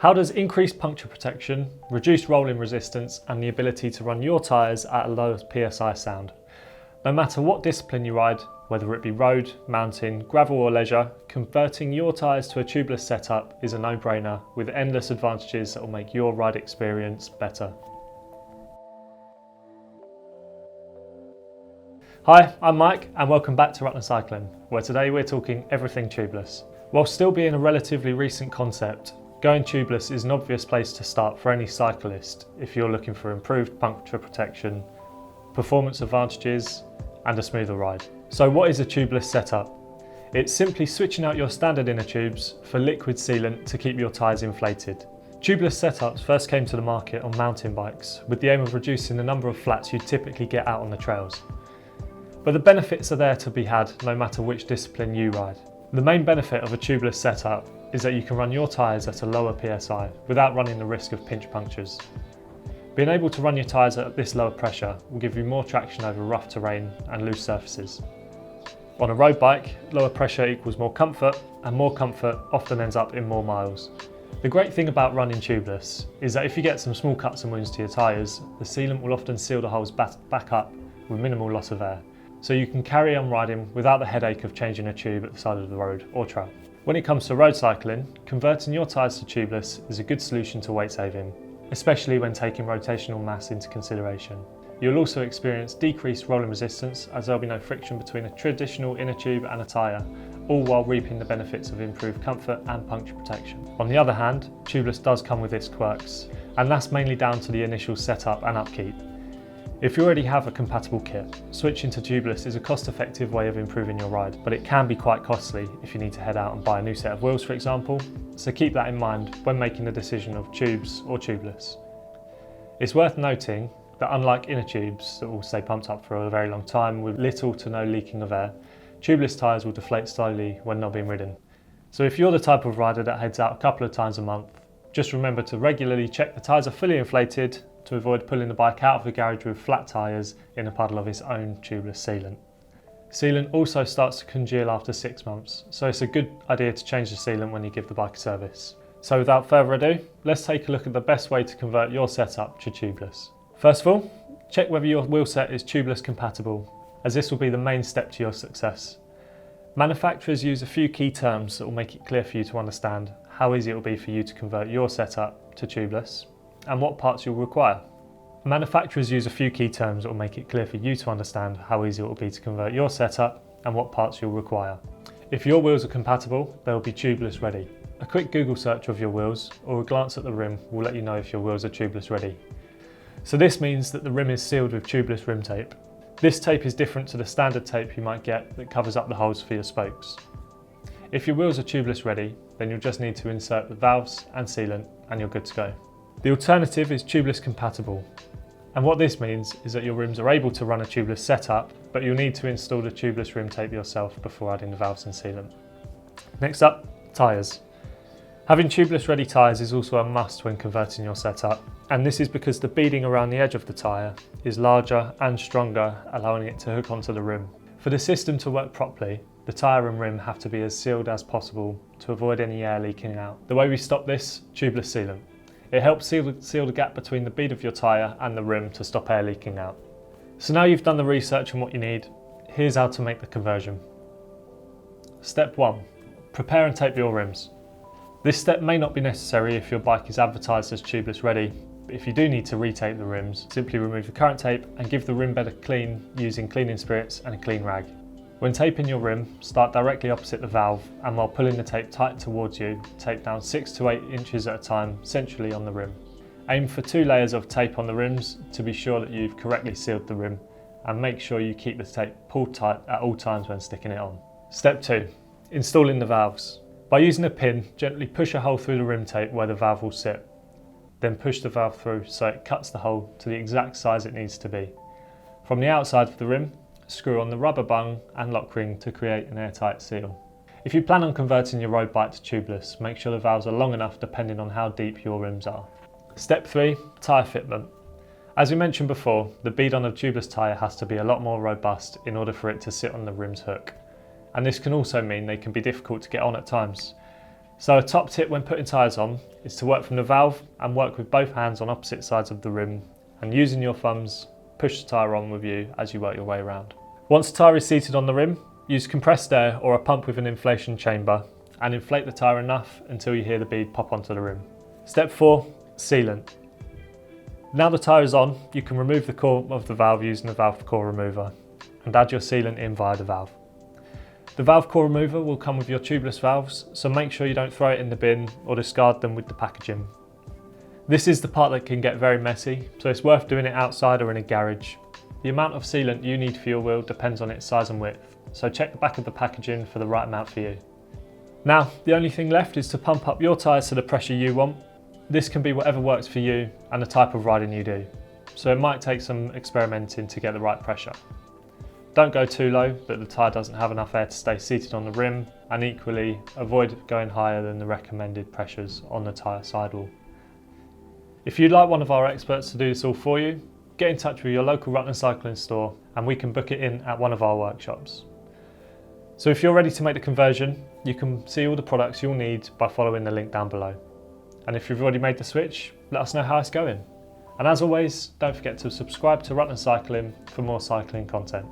How does increased puncture protection, reduced rolling resistance and the ability to run your tyres at a lower PSI sound? No matter what discipline you ride, whether it be road, mountain, gravel or leisure, converting your tyres to a tubeless setup is a no-brainer with endless advantages that will make your ride experience better. Hi, I'm Mike and welcome back to Rutland Cycling, where today we're talking everything tubeless. While still being a relatively recent concept, going tubeless is an obvious place to start for any cyclist if you're looking for improved puncture protection, performance advantages and a smoother ride. So what is a tubeless setup? It's simply switching out your standard inner tubes for liquid sealant to keep your tyres inflated. Tubeless setups first came to the market on mountain bikes with the aim of reducing the number of flats you typically get out on the trails. But the benefits are there to be had no matter which discipline you ride. The main benefit of a tubeless setup is that you can run your tyres at a lower PSI without running the risk of pinch punctures. Being able to run your tyres at this lower pressure will give you more traction over rough terrain and loose surfaces. On a road bike, lower pressure equals more comfort, and more comfort often ends up in more miles. The great thing about running tubeless is that if you get some small cuts and wounds to your tyres, the sealant will often seal the holes back up with minimal loss of air, so you can carry on riding without the headache of changing a tube at the side of the road or trail. When it comes to road cycling, converting your tyres to tubeless is a good solution to weight saving, especially when taking rotational mass into consideration. You'll also experience decreased rolling resistance as there'll be no friction between a traditional inner tube and a tyre, all while reaping the benefits of improved comfort and puncture protection. On the other hand, tubeless does come with its quirks, and that's mainly down to the initial setup and upkeep. If you already have a compatible kit, switching to tubeless is a cost-effective way of improving your ride, but it can be quite costly if you need to head out and buy a new set of wheels, for example, so keep that in mind when making the decision of tubes or tubeless. It's worth noting that unlike inner tubes that will stay pumped up for a very long time with little to no leaking of air, tubeless tyres will deflate slowly when not being ridden. So if you're the type of rider that heads out a couple of times a month, just remember to regularly check the tyres are fully inflated to avoid pulling the bike out of the garage with flat tyres in a puddle of its own tubeless sealant. Sealant also starts to congeal after 6 months, so it's a good idea to change the sealant when you give the bike a service. So without further ado, let's take a look at the best way to convert your setup to tubeless. First of all, check whether your wheelset is tubeless compatible, as this will be the main step to your success. Manufacturers use a few key terms that will make it clear for you to understand how easy it will be for you to convert your setup to tubeless and what parts you'll require. Manufacturers use a few key terms that will make it clear for you to understand how easy it will be to convert your setup and what parts you'll require. If your wheels are compatible, they'll be tubeless ready. A quick Google search of your wheels or a glance at the rim will let you know if your wheels are tubeless ready. So this means that the rim is sealed with tubeless rim tape. This tape is different to the standard tape you might get that covers up the holes for your spokes. If your wheels are tubeless ready, then you'll just need to insert the valves and sealant and you're good to go. The alternative is tubeless compatible, and what this means is that your rims are able to run a tubeless setup, but you'll need to install the tubeless rim tape yourself before adding the valves and sealant. Next up, tyres. Having tubeless ready tyres is also a must when converting your setup, and this is because the beading around the edge of the tyre is larger and stronger, allowing it to hook onto the rim. For the system to work properly, the tyre and rim have to be as sealed as possible to avoid any air leaking out. The way we stop this, tubeless sealant. It helps seal the gap between the bead of your tyre and the rim to stop air leaking out. So now you've done the research on what you need, here's how to make the conversion. Step 1. Prepare and tape your rims. This step may not be necessary if your bike is advertised as tubeless ready, but if you do need to retape the rims, simply remove the current tape and give the rim bed a clean using cleaning spirits and a clean rag. When taping your rim, start directly opposite the valve and while pulling the tape tight towards you, tape down 6 to 8 inches at a time centrally on the rim. Aim for 2 layers of tape on the rims to be sure that you've correctly sealed the rim, and make sure you keep the tape pulled tight at all times when sticking it on. Step 2. Installing the valves. By using a pin, gently push a hole through the rim tape where the valve will sit. Then push the valve through so it cuts the hole to the exact size it needs to be. From the outside of the rim, screw on the rubber bung and lock ring to create an airtight seal. If you plan on converting your road bike to tubeless, make sure the valves are long enough depending on how deep your rims are. Step 3. Tyre fitment. As we mentioned before, the bead on a tubeless tyre has to be a lot more robust in order for it to sit on the rim's hook. And this can also mean they can be difficult to get on at times. So a top tip when putting tyres on is to work from the valve and work with both hands on opposite sides of the rim, and using your thumbs, push the tyre on with you as you work your way around. Once the tyre is seated on the rim, use compressed air or a pump with an inflation chamber and inflate the tyre enough until you hear the bead pop onto the rim. Step 4, sealant. Now the tyre is on, you can remove the core of the valve using the valve core remover and add your sealant in via the valve. The valve core remover will come with your tubeless valves, so make sure you don't throw it in the bin or discard them with the packaging. This is the part that can get very messy, so it's worth doing it outside or in a garage. The amount of sealant you need for your wheel depends on its size and width, so check the back of the packaging for the right amount for you. Now, the only thing left is to pump up your tyres to the pressure you want. This can be whatever works for you and the type of riding you do, so it might take some experimenting to get the right pressure. Don't go too low that the tyre doesn't have enough air to stay seated on the rim, and equally avoid going higher than the recommended pressures on the tyre sidewall. If you'd like one of our experts to do this all for you, get in touch with your local Rutland cycling store and we can book it in at one of our workshops. So if you're ready to make the conversion, you can see all the products you'll need by following the link down below. And if you've already made the switch, let us know how it's going. And as always, don't forget to subscribe to Rutland Cycling for more cycling content.